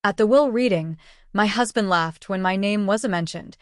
At the will reading, my husband laughed when my name wasn't mentioned,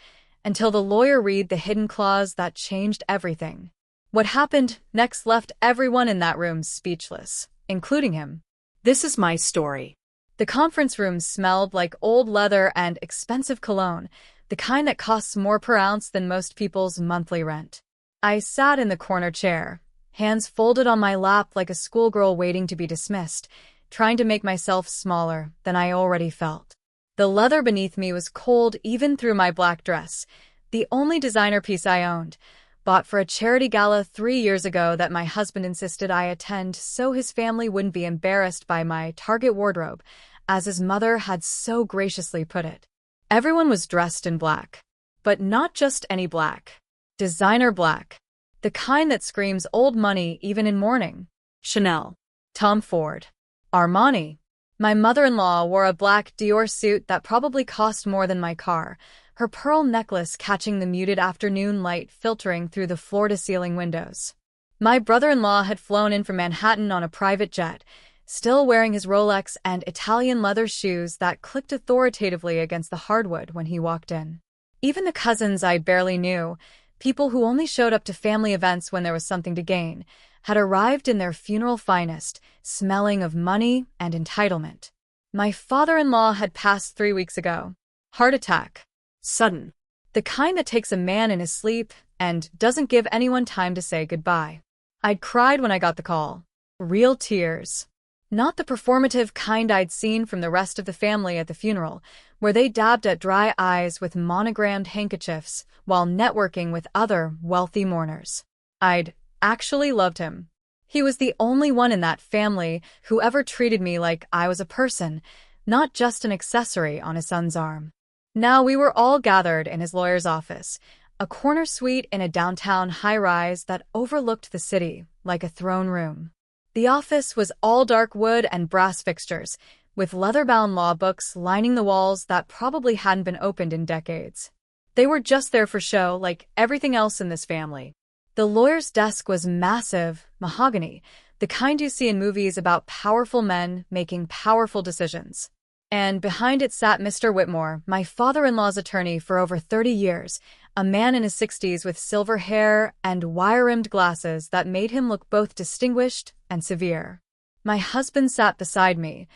until the lawyer read the hidden clause that changed everything. What happened next left everyone in that room speechless, including him. This is my story. The conference room smelled like old leather and expensive cologne, the kind that costs more per ounce than most people's monthly rent. I sat in the corner chair, hands folded on my lap like a schoolgirl waiting to be dismissed, trying to make myself smaller than I already felt. The leather beneath me was cold even through my black dress, the only designer piece I owned, bought for a charity gala 3 years ago that my husband insisted I attend so his family wouldn't be embarrassed by my Target wardrobe, as his mother had so graciously put it. Everyone was dressed in black. But not just any black. Designer black. The kind that screams old money even in mourning. Chanel. Tom Ford. Armani. My mother-in-law wore a black Dior suit that probably cost more than my car, her pearl necklace catching the muted afternoon light filtering through the floor-to-ceiling windows. My brother-in-law had flown in from Manhattan on a private jet, still wearing his Rolex and Italian leather shoes that clicked authoritatively against the hardwood when he walked in. Even the cousins I barely knew, people who only showed up to family events when there was something to gain, had arrived in their funeral finest, smelling of money and entitlement. My father-in-law had passed 3 weeks ago. Heart attack. Sudden. The kind that takes a man in his sleep and doesn't give anyone time to say goodbye. I'd cried when I got the call. Real tears. Not the performative kind I'd seen from the rest of the family at the funeral, where they dabbed at dry eyes with monogrammed handkerchiefs while networking with other wealthy mourners. I'd actually loved him. He was the only one in that family who ever treated me like I was a person, not just an accessory on his son's arm. Now we were all gathered in his lawyer's office, a corner suite in a downtown high-rise that overlooked the city like a throne room. The office was all dark wood and brass fixtures, with leather-bound law books lining the walls that probably hadn't been opened in decades. They were just there for show, like everything else in this family. The lawyer's desk was massive, mahogany, the kind you see in movies about powerful men making powerful decisions. And behind it sat Mr. Whitmore, my father-in-law's attorney for over 30 years, a man in his 60s with silver hair and wire-rimmed glasses that made him look both distinguished and severe. My husband sat beside me,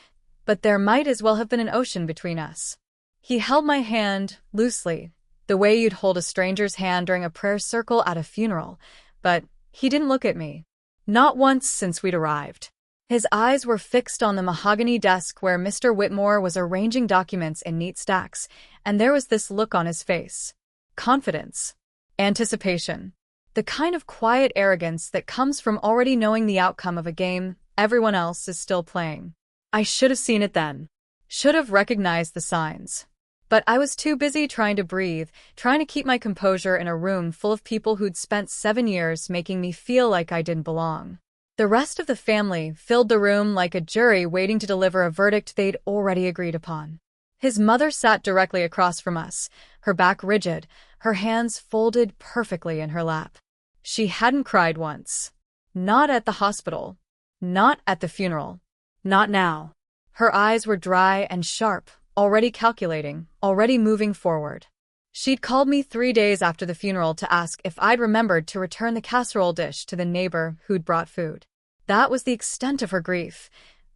but there might as well have been an ocean between us. He held my hand loosely, the way you'd hold a stranger's hand during a prayer circle at a funeral, but he didn't look at me. Not once since we'd arrived. His eyes were fixed on the mahogany desk where Mr. Whitmore was arranging documents in neat stacks, and there was this look on his face. Confidence. Anticipation. The kind of quiet arrogance that comes from already knowing the outcome of a game everyone else is still playing. I should have seen it then. Should have recognized the signs. But I was too busy trying to breathe, trying to keep my composure in a room full of people who'd spent 7 years making me feel like I didn't belong. The rest of the family filled the room like a jury waiting to deliver a verdict they'd already agreed upon. His mother sat directly across from us, her back rigid, her hands folded perfectly in her lap. She hadn't cried once. Not at the hospital. Not at the funeral. Not now. Her eyes were dry and sharp, already calculating, already moving forward. She'd called me 3 days after the funeral to ask if I'd remembered to return the casserole dish to the neighbor who'd brought food. That was the extent of her grief,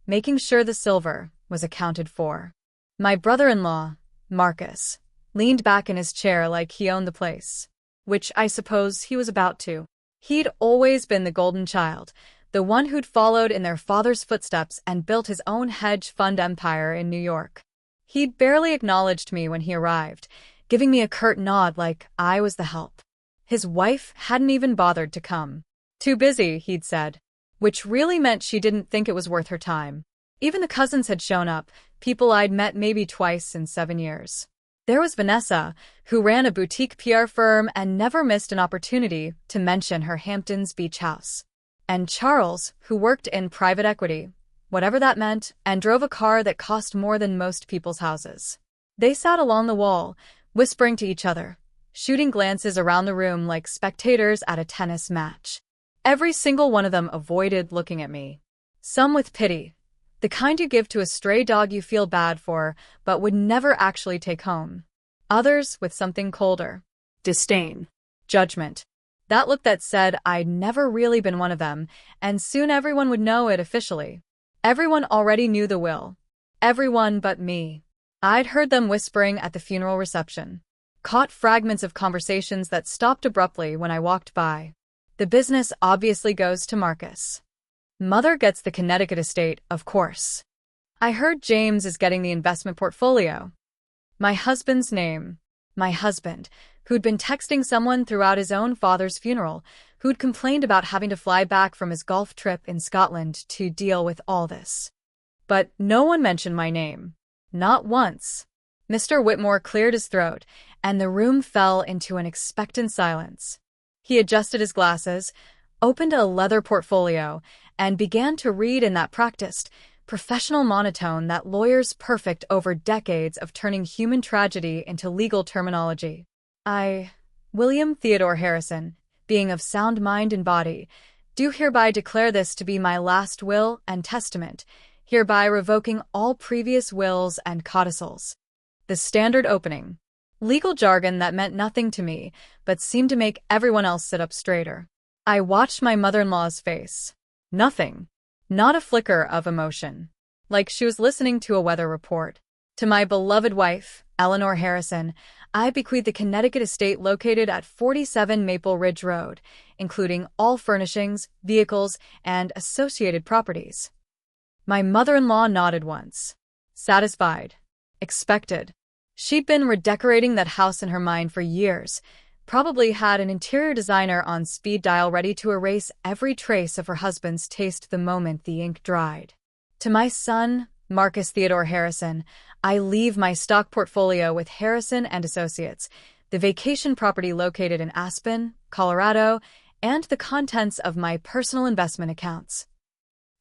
making sure the silver was accounted for. My brother-in-law, Marcus, leaned back in his chair like he owned the place, which I suppose he was about to. He'd always been the golden child, the one who'd followed in their father's footsteps and built his own hedge fund empire in New York. He'd barely acknowledged me when he arrived, giving me a curt nod like I was the help. His wife hadn't even bothered to come. Too busy, he'd said, which really meant she didn't think it was worth her time. Even the cousins had shown up, people I'd met maybe twice in 7 years. There was Vanessa, who ran a boutique PR firm and never missed an opportunity to mention her Hamptons beach house. And Charles, who worked in private equity, whatever that meant, and drove a car that cost more than most people's houses. They sat along the wall, whispering to each other, shooting glances around the room like spectators at a tennis match. Every single one of them avoided looking at me. Some with pity, The kind you give to a stray dog you feel bad for, but would never actually take home. Others with something colder. Disdain. Judgment. That look that said I'd never really been one of them, and soon everyone would know it officially. Everyone already knew the will. Everyone but me. I'd heard them whispering at the funeral reception. Caught fragments of conversations that stopped abruptly when I walked by. The business obviously goes to Marcus. Mother gets the Connecticut estate, of course. I heard James is getting the investment portfolio. My husband's name. My husband, who'd been texting someone throughout his own father's funeral, who'd complained about having to fly back from his golf trip in Scotland to deal with all this. But no one mentioned my name. Not once. Mr. Whitmore cleared his throat, and the room fell into an expectant silence. He adjusted his glasses, opened a leather portfolio, and began to read in that practiced, professional monotone that lawyers perfect over decades of turning human tragedy into legal terminology. William Theodore Harrison, being of sound mind and body, do hereby declare this to be my last will and testament, hereby revoking all previous wills and codicils. The standard opening. Legal jargon that meant nothing to me, but seemed to make everyone else sit up straighter. I watched my mother-in-law's face. Nothing. Not a flicker of emotion. Like she was listening to a weather report. To my beloved wife, Eleanor Harrison, I bequeath the Connecticut estate located at 47 Maple Ridge Road, including all furnishings, vehicles, and associated properties. My mother-in-law nodded once. Satisfied. Expected. She'd been redecorating that house in her mind for years, probably had an interior designer on speed dial ready to erase every trace of her husband's taste the moment the ink dried. To my son, Marcus Theodore Harrison, I leave my stock portfolio with Harrison and Associates, the vacation property located in Aspen, Colorado, and the contents of my personal investment accounts.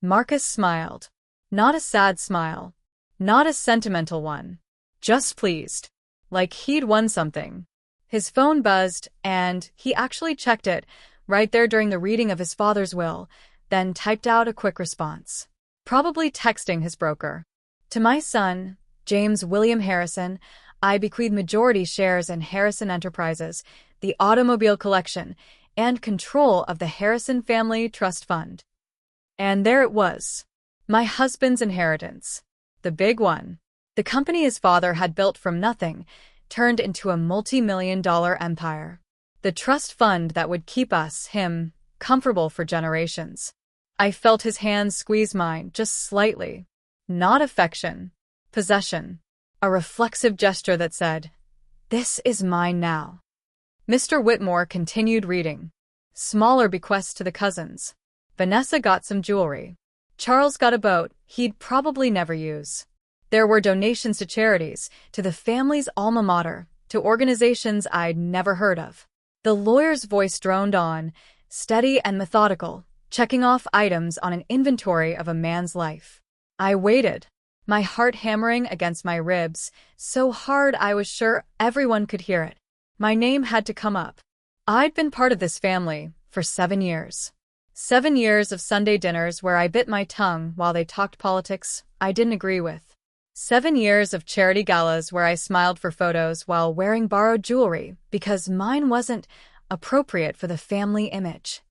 Marcus smiled. Not a sad smile. Not a sentimental one. Just pleased. Like he'd won something. His phone buzzed, and he actually checked it, right there during the reading of his father's will, then typed out a quick response. Probably texting his broker. To my son, James William Harrison, I bequeath majority shares in Harrison Enterprises, the automobile collection, and control of the Harrison Family Trust Fund. And there it was. My husband's inheritance. The big one. The company his father had built from nothing, turned into a multi-million-dollar empire. The trust fund that would keep him, comfortable for generations. I felt his hands squeeze mine just slightly. Not affection. Possession. A reflexive gesture that said, "This is mine now." Mr. Whitmore continued reading. Smaller bequests to the cousins. Vanessa got some jewelry. Charles got a boat he'd probably never use. There were donations to charities, to the family's alma mater, to organizations I'd never heard of. The lawyer's voice droned on, steady and methodical, checking off items on an inventory of a man's life. I waited, my heart hammering against my ribs, so hard I was sure everyone could hear it. My name had to come up. I'd been part of this family for 7 years. 7 years of Sunday dinners where I bit my tongue while they talked politics I didn't agree with. 7 years of charity galas where I smiled for photos while wearing borrowed jewelry because mine wasn't appropriate for the family image.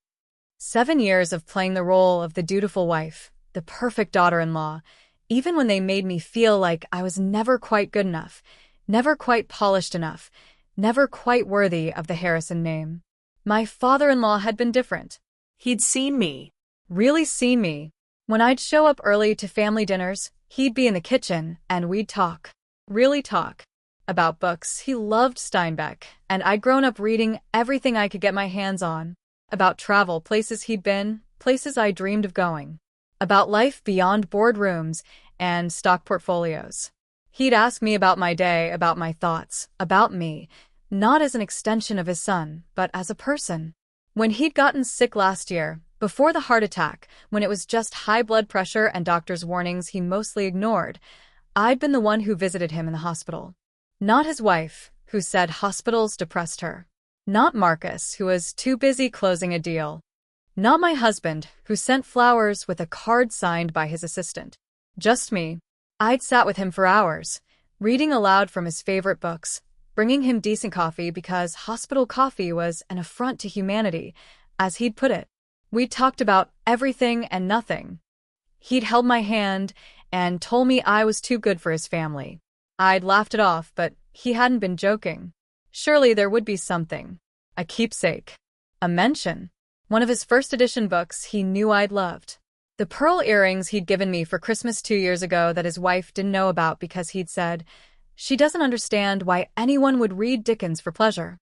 7 years of playing the role of the dutiful wife, the perfect daughter-in-law, even when they made me feel like I was never quite good enough, never quite polished enough, never quite worthy of the Harrison name. My father-in-law had been different. He'd seen me. Really seen me. When I'd show up early to family dinners, he'd be in the kitchen, and we'd talk. Really talk. About books. He loved Steinbeck, and I'd grown up reading everything I could get my hands on. About travel, places he'd been, places I dreamed of going. About life beyond boardrooms and stock portfolios. He'd ask me about my day, about my thoughts, about me, not as an extension of his son, but as a person. When he'd gotten sick last year, before the heart attack, when it was just high blood pressure and doctors' warnings he mostly ignored, I'd been the one who visited him in the hospital. Not his wife, who said hospitals depressed her. Not Marcus, who was too busy closing a deal. Not my husband, who sent flowers with a card signed by his assistant. Just me. I'd sat with him for hours, reading aloud from his favorite books, bringing him decent coffee because hospital coffee was an affront to humanity, as he'd put it. We'd talked about everything and nothing. He'd held my hand and told me I was too good for his family. I'd laughed it off, but he hadn't been joking. Surely there would be something. A keepsake. A mention. One of his first edition books he knew I'd loved. The pearl earrings he'd given me for Christmas 2 years ago that his wife didn't know about because he'd said, "She doesn't understand why anyone would read Dickens for pleasure."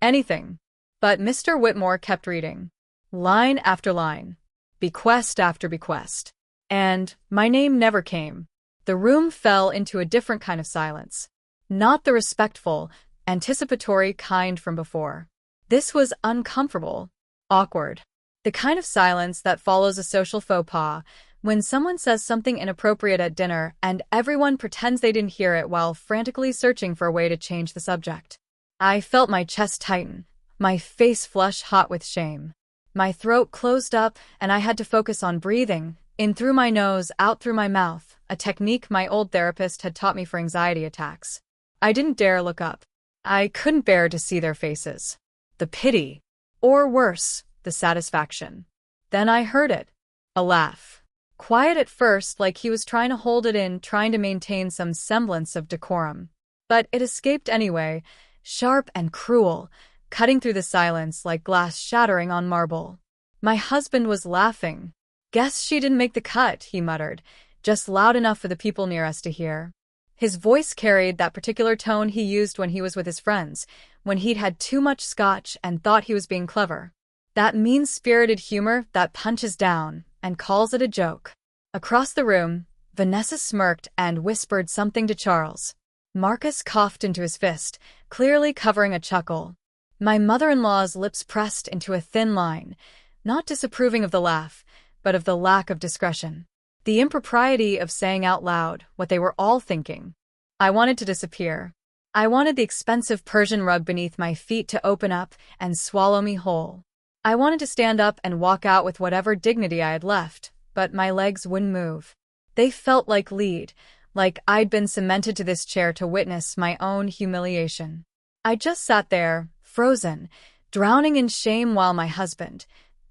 Anything. But Mr. Whitmore kept reading. Line after line. Bequest after bequest. And my name never came. The room fell into a different kind of silence. Not the respectful, anticipatory kind from before. This was uncomfortable, awkward. The kind of silence that follows a social faux pas when someone says something inappropriate at dinner and everyone pretends they didn't hear it while frantically searching for a way to change the subject. I felt my chest tighten, my face flush hot with shame. My throat closed up and I had to focus on breathing, in through my nose, out through my mouth, a technique my old therapist had taught me for anxiety attacks. I didn't dare look up. I couldn't bear to see their faces. The pity, or worse, the satisfaction. Then I heard it. A laugh. Quiet at first, like he was trying to hold it in, trying to maintain some semblance of decorum. But it escaped anyway, sharp and cruel, cutting through the silence like glass shattering on marble. My husband was laughing. "Guess she didn't make the cut," he muttered, just loud enough for the people near us to hear. His voice carried that particular tone he used when he was with his friends, when he'd had too much scotch and thought he was being clever. That mean-spirited humor that punches down and calls it a joke. Across the room, Vanessa smirked and whispered something to Charles. Marcus coughed into his fist, clearly covering a chuckle. My mother-in-law's lips pressed into a thin line, not disapproving of the laugh, but of the lack of discretion. The impropriety of saying out loud what they were all thinking. I wanted to disappear. I wanted the expensive Persian rug beneath my feet to open up and swallow me whole. I wanted to stand up and walk out with whatever dignity I had left, but my legs wouldn't move. They felt like lead, like I'd been cemented to this chair to witness my own humiliation. I just sat there, frozen, drowning in shame while my husband,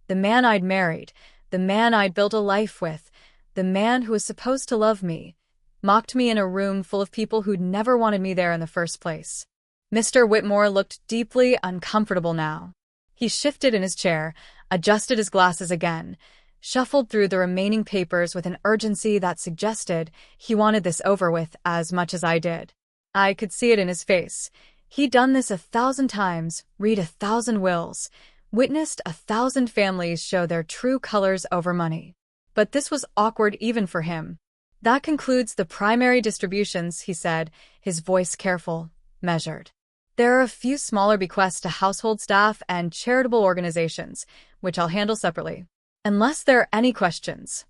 the man I'd married, the man I'd built a life with, the man who was supposed to love me, mocked me in a room full of people who'd never wanted me there in the first place. Mr. Whitmore looked deeply uncomfortable now. He shifted in his chair, adjusted his glasses again, shuffled through the remaining papers with an urgency that suggested he wanted this over with as much as I did. I could see it in his face. He'd done this 1,000 times, read 1,000 wills, witnessed 1,000 families show their true colors over money. But this was awkward even for him. "That concludes the primary distributions," he said, his voice careful, measured. "There are a few smaller bequests to household staff and charitable organizations, which I'll handle separately. Unless there are any questions."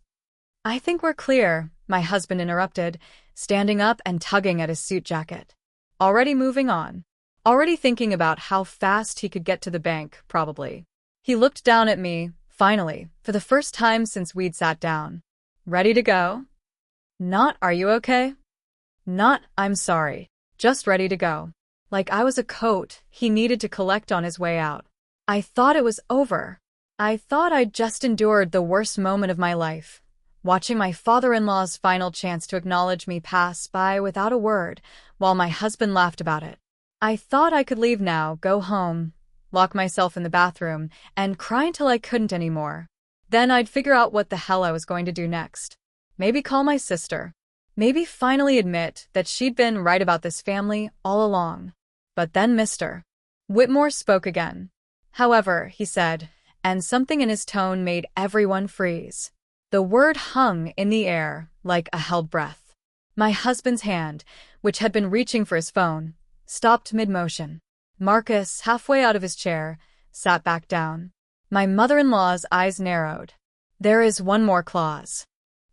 "I think we're clear," my husband interrupted, standing up and tugging at his suit jacket. Already moving on. Already thinking about how fast he could get to the bank, probably. He looked down at me, finally, for the first time since we'd sat down. "Ready to go?" Not, "Are you okay?" Not, "I'm sorry." Just ready to go. Like I was a coat he needed to collect on his way out. I thought it was over. I thought I'd just endured the worst moment of my life, watching my father-in-law's final chance to acknowledge me pass by without a word, while my husband laughed about it. I thought I could leave now, go home, lock myself in the bathroom, and cry until I couldn't anymore. Then I'd figure out what the hell I was going to do next. Maybe call my sister. Maybe finally admit that she'd been right about this family all along. But then Mr. Whitmore spoke again. "However," he said, and something in his tone made everyone freeze. The word hung in the air like a held breath. My husband's hand, which had been reaching for his phone, stopped mid-motion. Marcus, halfway out of his chair, sat back down. My mother-in-law's eyes narrowed. "There is one more clause."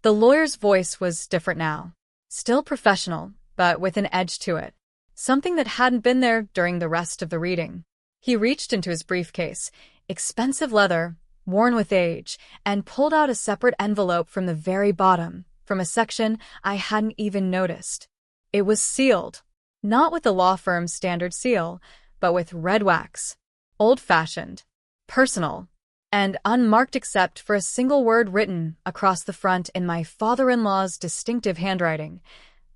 The lawyer's voice was different now. Still professional, but with an edge to it. Something that hadn't been there during the rest of the reading. He reached into his briefcase, expensive leather, worn with age, and pulled out a separate envelope from the very bottom, from a section I hadn't even noticed. It was sealed, not with the law firm's standard seal, but with red wax, old-fashioned, personal, and unmarked except for a single word written across the front in my father-in-law's distinctive handwriting.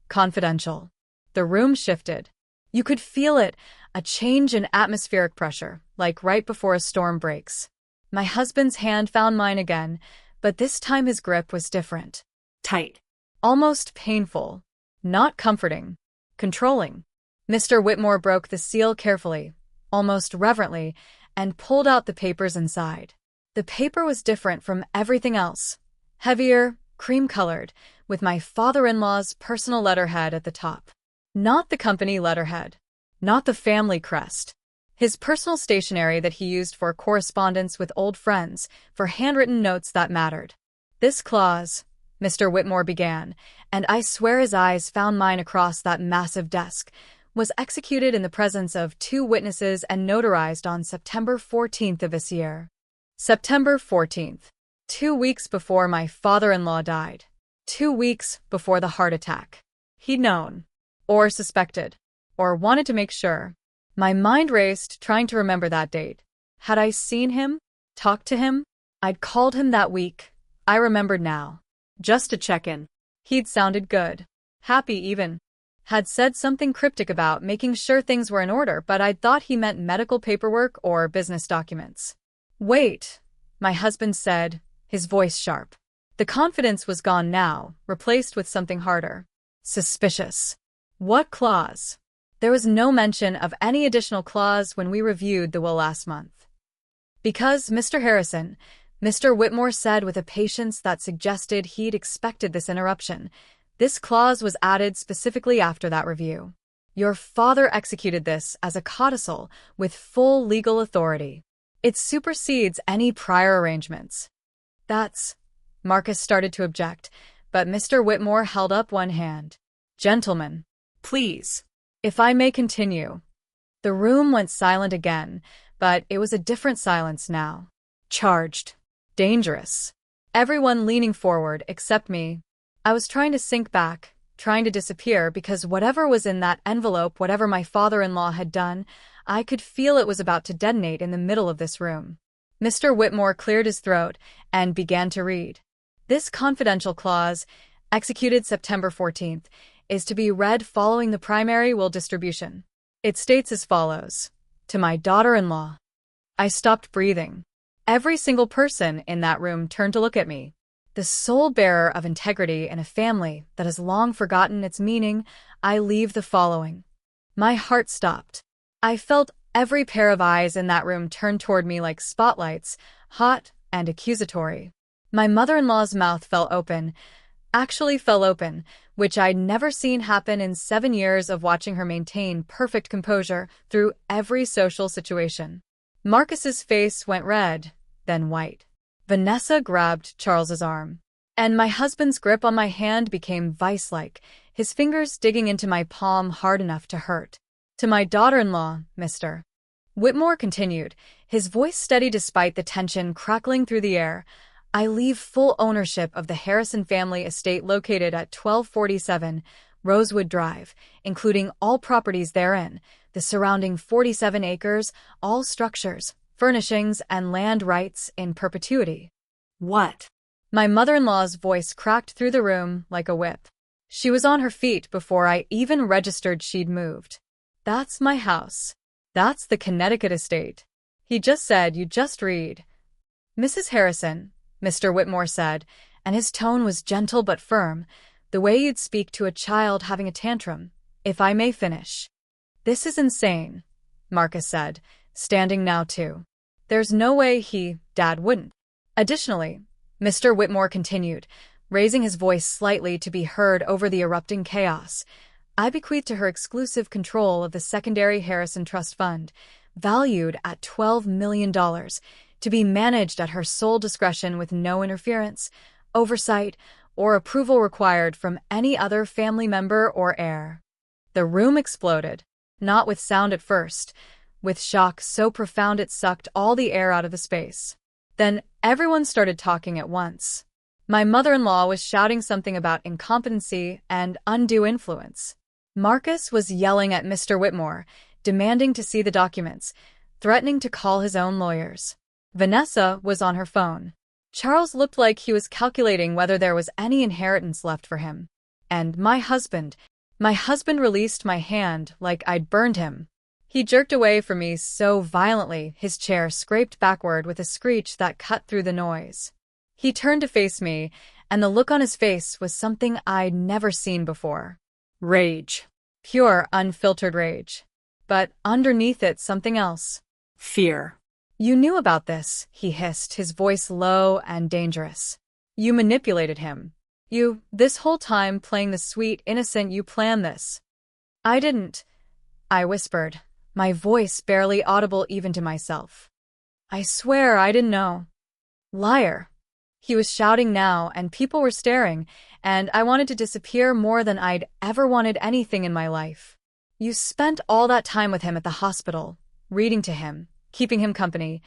Confidential. The room shifted. You could feel it, a change in atmospheric pressure, like right before a storm breaks. My husband's hand found mine again, but this time his grip was different. Tight. Almost painful. Not comforting. Controlling. Mr. Whitmore broke the seal carefully, almost reverently, and pulled out the papers inside. The paper was different from everything else. Heavier, cream-colored, with my father-in-law's personal letterhead at the top. Not the company letterhead. Not the family crest. His personal stationery that he used for correspondence with old friends, for handwritten notes that mattered. This clause, Mr. Whitmore began, and I swear his eyes found mine across that massive desk, was executed in the presence of 2 witnesses and notarized on September 14th of this year. September 14th. 2 weeks before my father-in-law died. 2 weeks before the heart attack. He'd known, or suspected, or wanted to make sure. My mind raced, trying to remember that date. Had I seen him? Talked to him? I'd called him that week. I remembered now. Just to check in. He'd sounded good. Happy even. Had said something cryptic about making sure things were in order, but I'd thought he meant medical paperwork or business documents. Wait, my husband said, his voice sharp. The confidence was gone now, replaced with something harder. Suspicious. What clause? There was no mention of any additional clause when we reviewed the will last month. Because, Mr. Harrison, Mr. Whitmore said with a patience that suggested he'd expected this interruption, this clause was added specifically after that review. Your father executed this as a codicil with full legal authority. It supersedes any prior arrangements. Marcus started to object, but Mr. Whitmore held up one hand. Gentlemen, Please. if I may continue. The room went silent again, but it was a different silence now. Charged. Dangerous. Everyone leaning forward except me. I was trying to sink back, trying to disappear, because whatever was in that envelope, whatever my father-in-law had done, I could feel it was about to detonate in the middle of this room. Mr. Whitmore cleared his throat and began to read. This confidential clause, executed September 14th, is to be read following the primary will distribution. It states as follows. To my daughter-in-law. I stopped breathing. Every single person in that room turned to look at me. The sole bearer of integrity in a family that has long forgotten its meaning, I leave the following. My heart stopped. I felt every pair of eyes in that room turn toward me like spotlights, hot and accusatory. My mother-in-law's mouth fell open, which I'd never seen happen in 7 years of watching her maintain perfect composure through every social situation. Marcus's face went red, then white. Vanessa grabbed Charles's arm, and my husband's grip on my hand became vice-like, his fingers digging into my palm hard enough to hurt. To my daughter-in-law, Mr. Whitmore continued, his voice steady despite the tension crackling through the air. I leave full ownership of the Harrison family estate located at 1247 Rosewood Drive, including all properties therein, the surrounding 47 acres, all structures, furnishings, and land rights in perpetuity. What? My mother-in-law's voice cracked through the room like a whip. She was on her feet before I even registered she'd moved. That's my house. That's the Connecticut estate. He just said you just read. Mrs. Harrison, Mr. Whitmore said, and his tone was gentle but firm, the way you'd speak to a child having a tantrum, if I may finish. This is insane, Marcus said, standing now too. There's no way Dad wouldn't. Additionally, Mr. Whitmore continued, raising his voice slightly to be heard over the erupting chaos, I bequeath to her exclusive control of the secondary Harrison Trust Fund, valued at $12 million, to be managed at her sole discretion with no interference, oversight, or approval required from any other family member or heir. The room exploded, not with sound at first, with shock so profound it sucked all the air out of the space. Then everyone started talking at once. My mother-in-law was shouting something about incompetency and undue influence. Marcus was yelling at Mr. Whitmore, demanding to see the documents, threatening to call his own lawyers. Vanessa was on her phone. Charles looked like he was calculating whether there was any inheritance left for him. And my husband released my hand like I'd burned him. He jerked away from me so violently his chair scraped backward with a screech that cut through the noise. He turned to face me, and the look on his face was something I'd never seen before. Rage. Pure, unfiltered rage. But underneath it, something else. Fear. You knew about this, he hissed, his voice low and dangerous. You manipulated him. This whole time playing the sweet innocent, you planned this. I didn't, I whispered, my voice barely audible even to myself. I swear I didn't know. Liar. He was shouting now, and people were staring, and I wanted to disappear more than I'd ever wanted anything in my life. You spent all that time with him at the hospital, reading to him, keeping him company.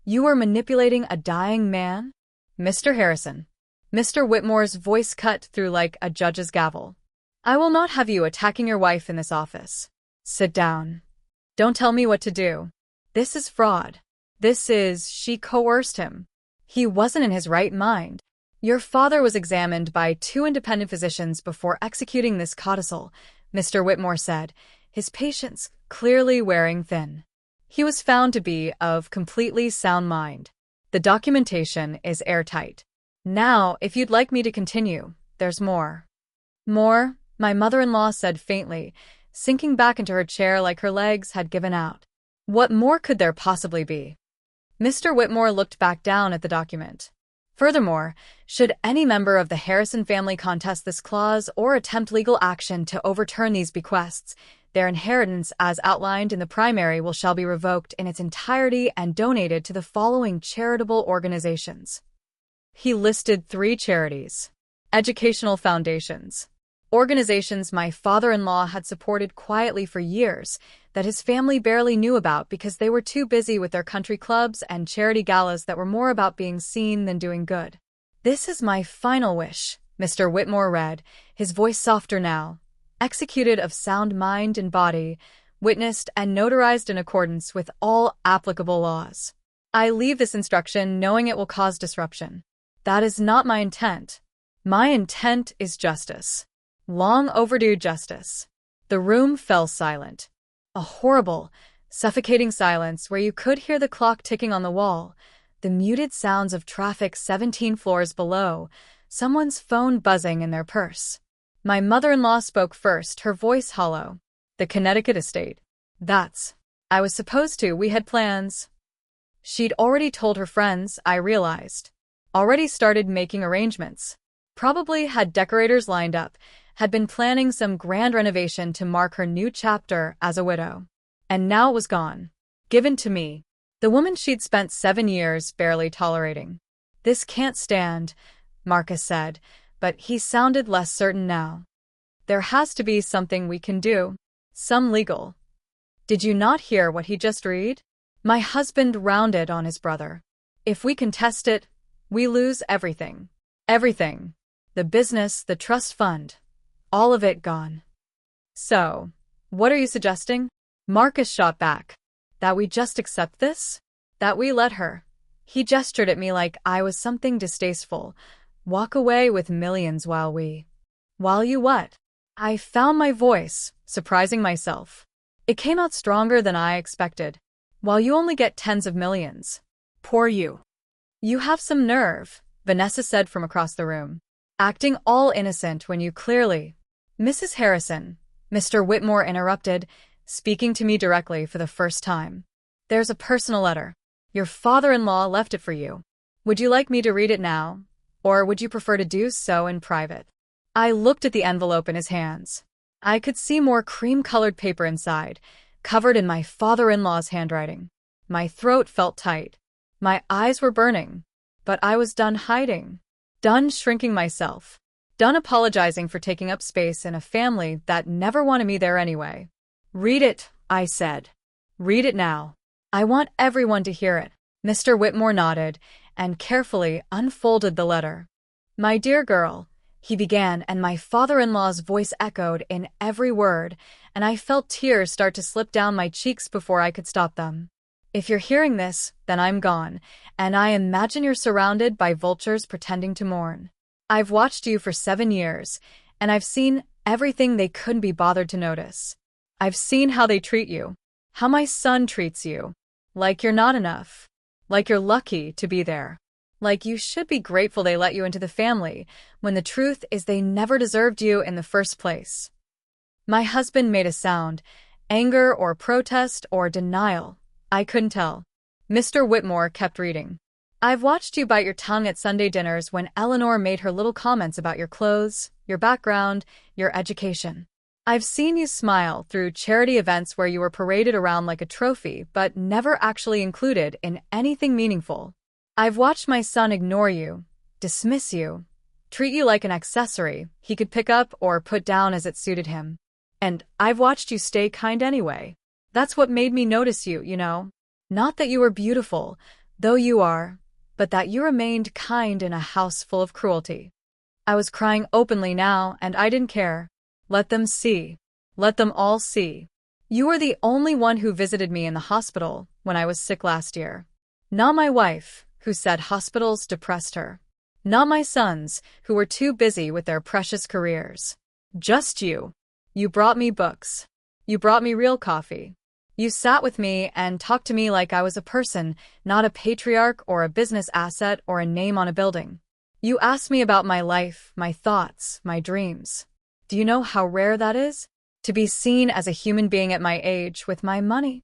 You were manipulating a dying man? Mr. Harrison. Mr. Whitmore's voice cut through like a judge's gavel. I will not have you attacking your wife in this office. Sit down. Don't tell me what to do. This is fraud. She coerced him. He wasn't in his right mind. Your father was examined by 2 independent physicians before executing this codicil, Mr. Whitmore said, his patience clearly wearing thin. He was found to be of completely sound mind. The documentation is airtight. Now, if you'd like me to continue, there's more. More? My mother-in-law said faintly, sinking back into her chair like her legs had given out. What more could there possibly be? Mr. Whitmore looked back down at the document. Furthermore, should any member of the Harrison family contest this clause or attempt legal action to overturn these bequests, their inheritance as outlined in the primary shall be revoked in its entirety and donated to the following charitable organizations. He listed 3 charities. Educational foundations. Organizations my father-in-law had supported quietly for years that his family barely knew about because they were too busy with their country clubs and charity galas that were more about being seen than doing good. This is my final wish, Mr. Whitmore read, his voice softer now. Executed of sound mind and body, witnessed and notarized in accordance with all applicable laws. I leave this instruction knowing it will cause disruption. That is not my intent. My intent is justice. Long overdue justice. The room fell silent. A horrible, suffocating silence where you could hear the clock ticking on the wall, the muted sounds of traffic 17 floors below, someone's phone buzzing in their purse. My mother-in-law spoke first, her voice hollow. The Connecticut estate. I was supposed to, we had plans. She'd already told her friends, I realized. Already started making arrangements. Probably had decorators lined up, had been planning some grand renovation to mark her new chapter as a widow. And now it was gone. Given to me. The woman she'd spent 7 years barely tolerating. This can't stand, Marcus said, but he sounded less certain now. There has to be something we can do. Some legal. Did you not hear what he just read? My husband rounded on his brother. If we contest it, we lose everything. Everything. The business, the trust fund. All of it gone. So, what are you suggesting? Marcus shot back. That we just accept this? That we let her. He gestured at me like I was something distasteful. Walk away with millions while you what? I found my voice, surprising myself. It came out stronger than I expected. While you only get tens of millions. Poor you. You have some nerve, Vanessa said from across the room. Acting all innocent when you clearly... Mrs. Harrison, Mr. Whitmore interrupted, speaking to me directly for the first time. There's a personal letter. Your father-in-law left it for you. Would you like me to read it now? Or would you prefer to do so in private? I looked at the envelope in his hands. I could see more cream-colored paper inside, covered in my father-in-law's handwriting. My throat felt tight. My eyes were burning. But I was done hiding. Done shrinking myself. Done apologizing for taking up space in a family that never wanted me there anyway. Read it, I said. Read it now. I want everyone to hear it. Mr. Whitmore nodded and carefully unfolded the letter. My dear girl, he began, and my father-in-law's voice echoed in every word, and I felt tears start to slip down my cheeks before I could stop them. If you're hearing this, then I'm gone, and I imagine you're surrounded by vultures pretending to mourn. I've watched you for 7 years, and I've seen everything they couldn't be bothered to notice. I've seen how they treat you, how my son treats you, like you're not enough, like you're lucky to be there, like you should be grateful they let you into the family, when the truth is they never deserved you in the first place. My husband made a sound, anger or protest or denial. I couldn't tell. Mr. Whitmore kept reading. I've watched you bite your tongue at Sunday dinners when Eleanor made her little comments about your clothes, your background, your education. I've seen you smile through charity events where you were paraded around like a trophy but never actually included in anything meaningful. I've watched my son ignore you, dismiss you, treat you like an accessory he could pick up or put down as it suited him. And I've watched you stay kind anyway. That's what made me notice you, you know. Not that you were beautiful, though you are, but that you remained kind in a house full of cruelty. I was crying openly now, and I didn't care. Let them see. Let them all see. You were the only one who visited me in the hospital when I was sick last year. Not my wife, who said hospitals depressed her. Not my sons, who were too busy with their precious careers. Just you. You brought me books. You brought me real coffee. You sat with me and talked to me like I was a person, not a patriarch or a business asset or a name on a building. You asked me about my life, my thoughts, my dreams. Do you know how rare that is? To be seen as a human being at my age with my money.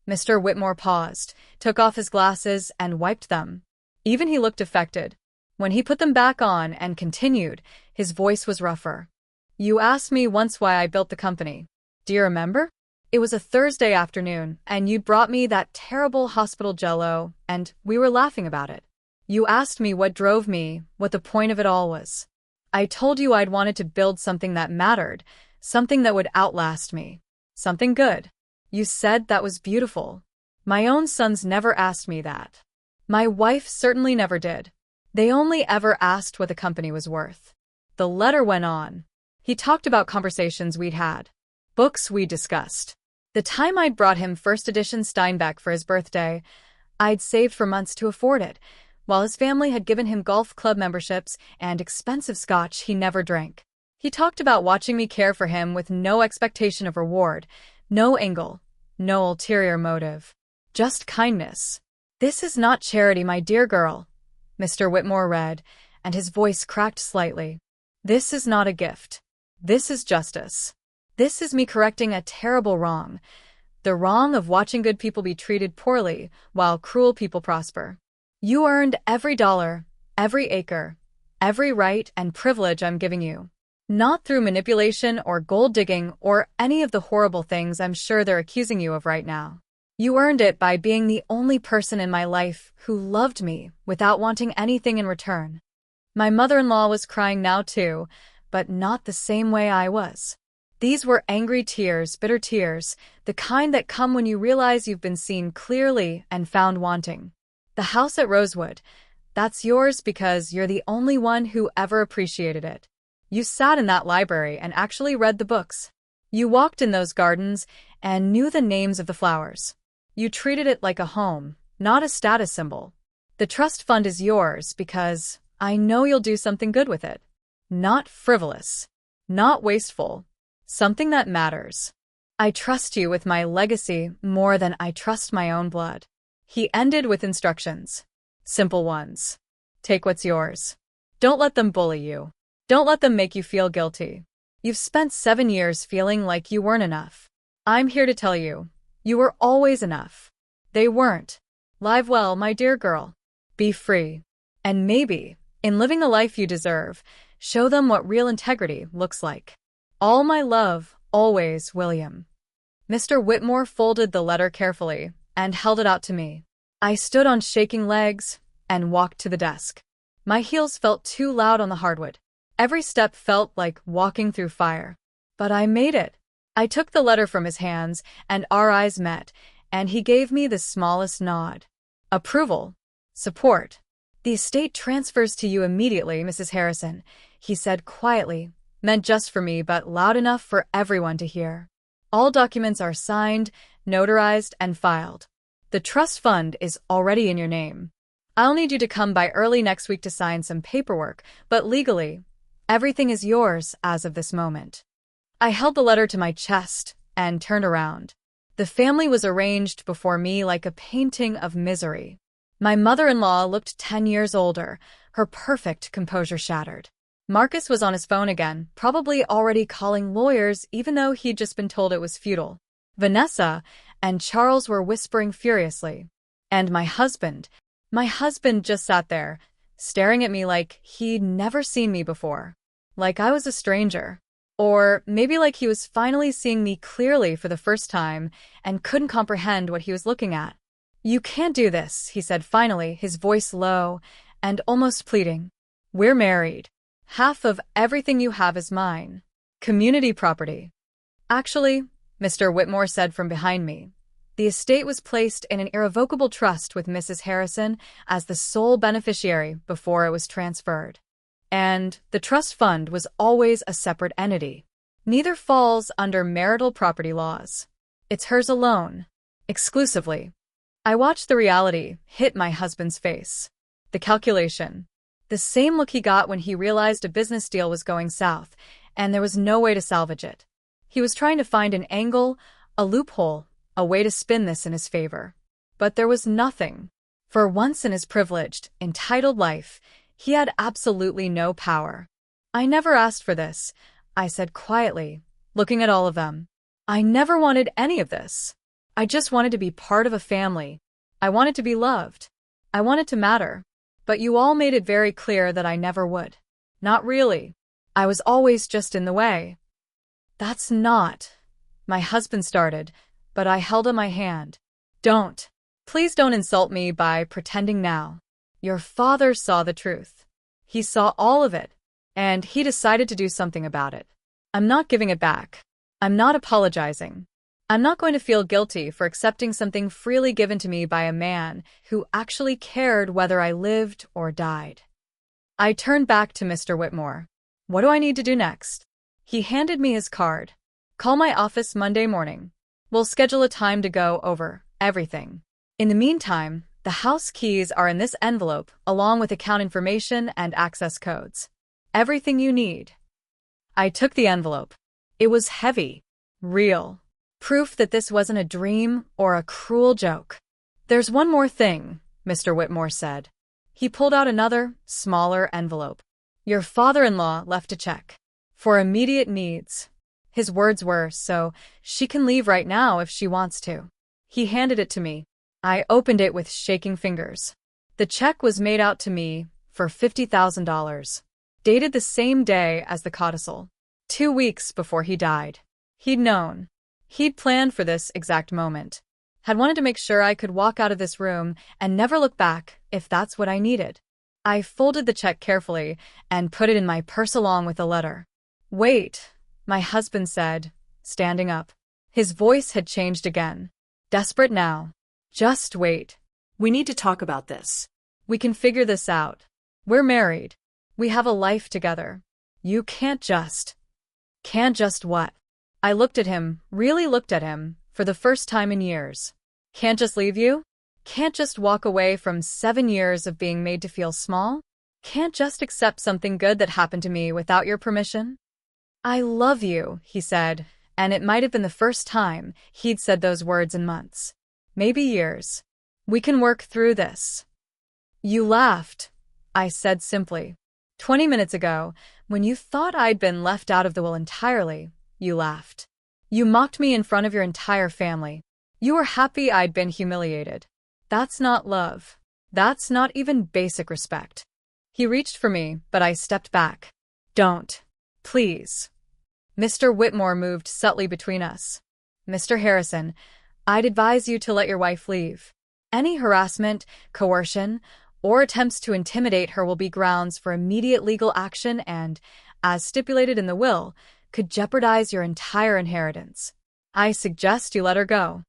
Mr. Whitmore paused, took off his glasses, and wiped them. Even he looked affected. When he put them back on and continued, his voice was rougher. You asked me once why I built the company. Do you remember? It was a Thursday afternoon, and you'd brought me that terrible hospital jello, and we were laughing about it. You asked me what drove me, what the point of it all was. I told you I'd wanted to build something that mattered, something that would outlast me. Something good. You said that was beautiful. My own sons never asked me that. My wife certainly never did. They only ever asked what the company was worth. The letter went on. He talked about conversations we'd had. Books we discussed. The time I'd brought him first edition Steinbeck for his birthday, I'd saved for months to afford it, while his family had given him golf club memberships and expensive scotch he never drank. He talked about watching me care for him with no expectation of reward, no angle, no ulterior motive. Just kindness. This is not charity, my dear girl, Mr. Whitmore read, and his voice cracked slightly. This is not a gift. This is justice. This is me correcting a terrible wrong, the wrong of watching good people be treated poorly while cruel people prosper. You earned every dollar, every acre, every right and privilege I'm giving you. Not through manipulation or gold digging or any of the horrible things I'm sure they're accusing you of right now. You earned it by being the only person in my life who loved me without wanting anything in return. My mother-in-law was crying now too, but not the same way I was. These were angry tears, bitter tears, the kind that come when you realize you've been seen clearly and found wanting. The house at Rosewood, that's yours because you're the only one who ever appreciated it. You sat in that library and actually read the books. You walked in those gardens and knew the names of the flowers. You treated it like a home, not a status symbol. The trust fund is yours because I know you'll do something good with it. Not frivolous. Not wasteful. Something that matters. I trust you with my legacy more than I trust my own blood. He ended with instructions. Simple ones. Take what's yours. Don't let them bully you. Don't let them make you feel guilty. You've spent 7 years feeling like you weren't enough. I'm here to tell you, you were always enough. They weren't. Live well, my dear girl. Be free. And maybe, in living the life you deserve, show them what real integrity looks like. All my love, always, William. Mr. Whitmore folded the letter carefully and held it out to me. I stood on shaking legs and walked to the desk. My heels felt too loud on the hardwood. Every step felt like walking through fire. But I made it. I took the letter from his hands, and our eyes met, and he gave me the smallest nod. Approval. Support. "The estate transfers to you immediately, Mrs. Harrison," he said quietly, meant just for me but loud enough for everyone to hear. "All documents are signed, notarized, and filed. The trust fund is already in your name. I'll need you to come by early next week to sign some paperwork, but legally, everything is yours as of this moment." I held the letter to my chest and turned around. The family was arranged before me like a painting of misery. My mother-in-law looked 10 years older, her perfect composure shattered. Marcus was on his phone again, probably already calling lawyers even though he'd just been told it was futile. Vanessa and Charles were whispering furiously. And my husband just sat there, staring at me like he'd never seen me before. Like I was a stranger. Or maybe like he was finally seeing me clearly for the first time and couldn't comprehend what he was looking at. "You can't do this," he said finally, his voice low and almost pleading. "We're married. Half of everything you have is mine. Community property." "Actually," Mr. Whitmore said from behind me, "the estate was placed in an irrevocable trust with Mrs. Harrison as the sole beneficiary before it was transferred. And the trust fund was always a separate entity. Neither falls under marital property laws. It's hers alone, exclusively." I watched the reality hit my husband's face. The calculation. The same look he got when he realized a business deal was going south, and there was no way to salvage it. He was trying to find an angle, a loophole, a way to spin this in his favor. But there was nothing. For once in his privileged, entitled life, he had absolutely no power. "I never asked for this," I said quietly, looking at all of them. "I never wanted any of this. I just wanted to be part of a family. I wanted to be loved. I wanted to matter. But you all made it very clear that I never would. Not really. I was always just in the way." "That's not," my husband started, but I held up my hand. "Don't. Please don't insult me by pretending now. Your father saw the truth. He saw all of it, and he decided to do something about it. I'm not giving it back. I'm not apologizing. I'm not going to feel guilty for accepting something freely given to me by a man who actually cared whether I lived or died." I turned back to Mr. Whitmore. "What do I need to do next?" He handed me his card. "Call my office Monday morning. We'll schedule a time to go over everything. In the meantime, the house keys are in this envelope, along with account information and access codes. Everything you need." I took the envelope. It was heavy, real. Proof that this wasn't a dream or a cruel joke. "There's one more thing," Mr. Whitmore said. He pulled out another, smaller envelope. "Your father-in-law left a check. For immediate needs." His words were, "So she can leave right now if she wants to." He handed it to me. I opened it with shaking fingers. The check was made out to me for $50,000, dated the same day as the codicil, 2 weeks before he died. He'd known. He'd planned for this exact moment. Had wanted to make sure I could walk out of this room and never look back if that's what I needed. I folded the check carefully and put it in my purse along with the letter. "Wait," my husband said, standing up. His voice had changed again. Desperate now. "Just wait. We need to talk about this. We can figure this out. We're married. We have a life together. You can't just..." "Can't just what?" I looked at him, really looked at him, for the first time in years. "Can't just leave you? Can't just walk away from 7 years of being made to feel small? Can't just accept something good that happened to me without your permission?" "I love you," he said, and it might have been the first time he'd said those words in months. Maybe years. "We can work through this." "You laughed," I said simply. 20 minutes ago, when you thought I'd been left out of the will entirely, you laughed. You mocked me in front of your entire family. You were happy I'd been humiliated. That's not love. That's not even basic respect. He reached for me, but I stepped back. "Don't. Please." Mr. Whitmore moved subtly between us. "Mr. Harrison, I'd advise you to let your wife leave. Any harassment, coercion, or attempts to intimidate her will be grounds for immediate legal action and, as stipulated in the will, could jeopardize your entire inheritance. I suggest you let her go."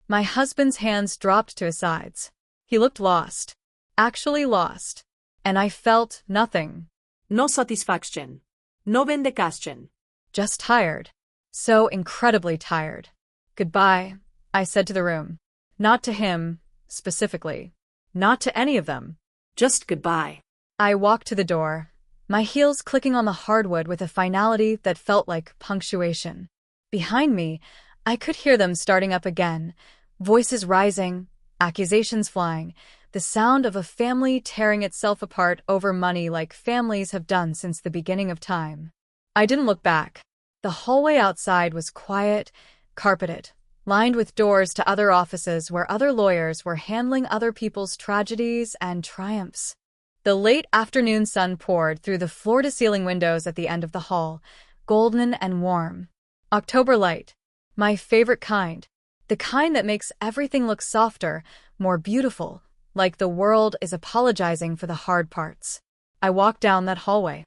My husband's hands dropped to his sides. He looked lost. Actually lost. And I felt nothing. No satisfaction. No vindication. Just tired. So incredibly tired. Goodbye, I said to the room. Not to him, specifically. Not to any of them. Just goodbye. I walked to the door, my heels clicking on the hardwood with a finality that felt like punctuation. Behind me, I could hear them starting up again, voices rising, accusations flying, the sound of a family tearing itself apart over money like families have done since the beginning of time. I didn't look back. The hallway outside was quiet, carpeted, lined with doors to other offices where other lawyers were handling other people's tragedies and triumphs. The late afternoon sun poured through the floor-to-ceiling windows at the end of the hall, golden and warm. October light. My favorite kind. The kind that makes everything look softer, more beautiful, like the world is apologizing for the hard parts. I walked down that hallway.